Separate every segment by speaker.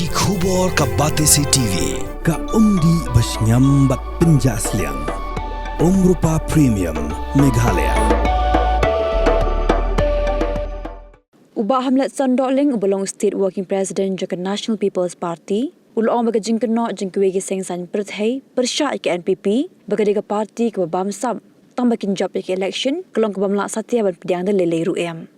Speaker 1: Ki khubor ka Batesi TV.
Speaker 2: Ka umdi basnyam bak penjaslian. Rupa Premium Meghalaya.
Speaker 3: Ubah hamlet sondokling ubelong State Working President jaka National People's Party. Ulong baga jingkeno jingkwegi sengsan perthai persya ke NPP baga dega parti ke bamsam tang bakin job ke election kelong ke bamla satya ban pediang de lele ruem.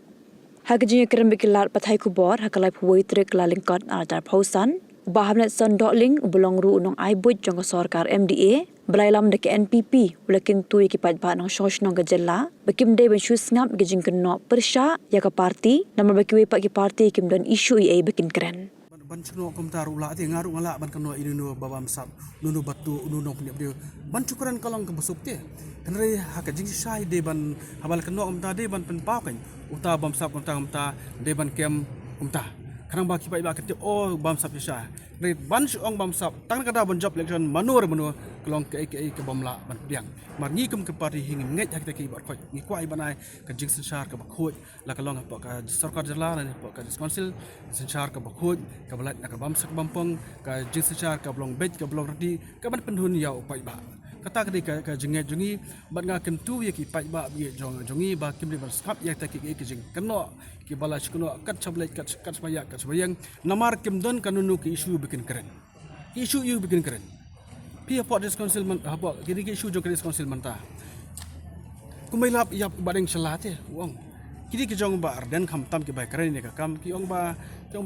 Speaker 3: Hak jingya kerem bikilar pathai kubor hakalai phuoi trek lalingkot altar pausan. Ubah hamlet sondokling ubelong ru unong aibut jangka sorkar MDA belai lam de ke NPP ulakin tui ki pajba nang shosh nang gejela bakim de ben shus ngap gejing keno persya ya ka parti nama bakiwe pak ki parti kim dan isu ia bakin keren.
Speaker 4: Ban cuno komentar ulah ti ngaru ngala ban keno inunu babam sap nunu batu nunu punya dia ban cukuran kalong ke besuk ti kenre hak jing sai de ban habal keno umta de ban pen pau kan uta bam sap umta de ban kem umta karang baki pai baki oh bam sap sya re ban ong bam sap tang kada ban job election manur kelong ke bam la ban piang mar ngi kem ke parti hingin ngai hak ki bar khoi ngi kwai banai ke jing sensar ke bakhoi la kelong apa ka sarkar jala ni apa ka council sensar ke bakhoi ke balat nak bam sak bampong ke jing sensar ke blong bet ke blong rdi ke ban pendhun yau pai ba kata kadi ke jingai jungi ban nga kem tu ye ki pai ba bi jongi ba kem di skap ya ta ki jing keno ki bala shkuno kat chablet kat sebayang namar kem don kanunu ki isu bikin keren isu you bikin keren pi apa dis council man apa kini ki isu jong dis council man ta kumai lap ya badeng salat ya wong kini ki jong ba arden kham tam ki bai keren ni ka kam ki ong ba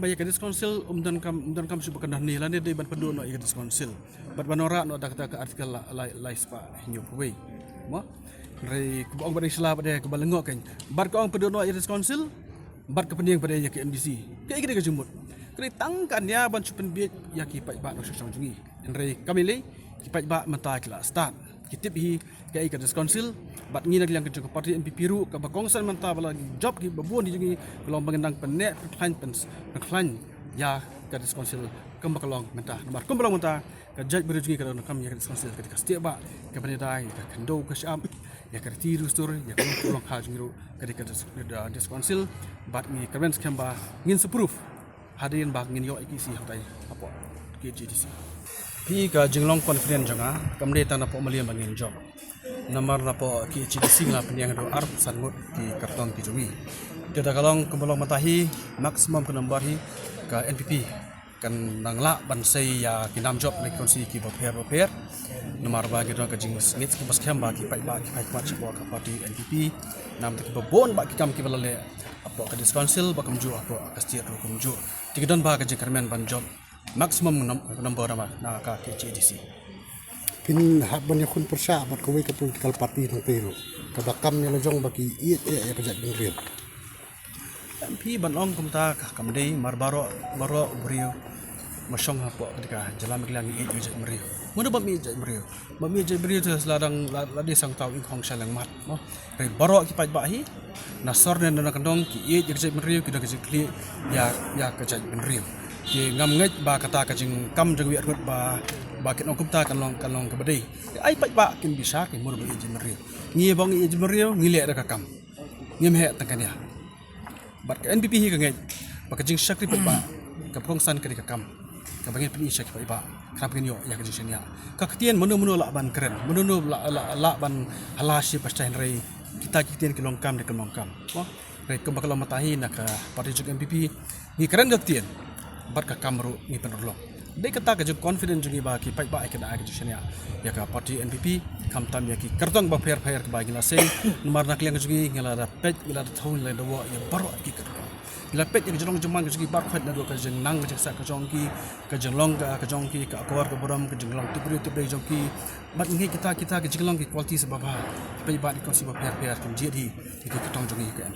Speaker 4: ya dis council umdan kam su bakan ni lan de ban pedu no dis council bat banora no kata ka artikel lai spa hinyo kuwe mo re ku ong badeng salat de ke balengok kan bat ko ong pedu no dis council bat kepenting pada ya ke MDC ke ikde ke jumut kri tangkan ya ban supen biet ya ki pai ba no sosong jungi enre kamile ki pai ba mata kila start kitip hi ke dis council bat ngi nak yang ke parti NPP ru ke bakongsan manta bala job ki babon di jungi kelong mengendang penek klan ya ke dis council kem bakalong menta nomor kem balong menta ke jaj berujungi ke dalam kam ya dis council ketika setiap ba ke penedai ke kendo ke syam ya ke tiru stor ya kelong ha jungi ru ketika dis council bat ni keren skamba ngin seproof hadirin bak ngin yo ikisi hatai apa KGDC pi ka jinglong confident janga kamde tan apa malian bangin job nomor apa KGDC ngap yang do arp sangut ki karton ki jungi kita kalong kembalong matahi maksimum ke nomor hi ka NPP kan nangla bansai ya kinam job mek konsi ki boper nomor ba gitu ka jing ngit ki bas khamba ki pai mat support ka parti NPP nam ki babon ba ki kam ki balale apa ka dis council ba kamju apa kastir ro kamju tikdon ba ka jing kermen ban job maksimum nomor nama na ka KGDC
Speaker 5: kin ban yakun persya bat kowe ka political party ng pero kabakam ni lojong baki iet ya ka jading real
Speaker 4: MP ban ong kumta kamdei marbaro brio masyong hapo ketika jalan meglang i jaj mrio muna bami jaj mrio tu seladang ladi sang tau ing hong salang mat no re baro ki paj bahi nasor den na kandong ki i jaj mrio ki dak kli ya ka jaj mrio ki ngam ngai ba kata ka jing kam jang wi rut ba kin ong kumta kan long ka badai ai paj ba kin bisa ki mur ba jaj mrio ngi bang i jaj mrio ngi le ka kam ngem he tangkania bat ka NPP hi ka ngai ba ka jing sakri pa ka prongsan ka kam ka bangin pini syak pa krap kin yo ya ka jing ya ka ketien menu la ban keren menu la ban halashi pasta henry kita ketien ki longkam de longkam oh re ka bakal matahi na ka parti jug NPP ni keren ketien bat ka kamru ni penolong de kata ka jug confident jugi ba ki pai ba ka da ka jing ya ka parti NPP kam tam ya ki kartong ba fair ka bagi la sing nomor nak liang jugi ngala da pet ngala da thon le do ya baro ki ka la pet yang jong jemang jugi bar khat na do ka jeng nang ka sa ka jong ki ka jeng long ka jong ki ka akor ka boram ka jeng long tibri jong ki bat ngi kita ka jeng long ki quality sebab ba pai ba di konsi ba fair ki jedi ki ka tong jugi ka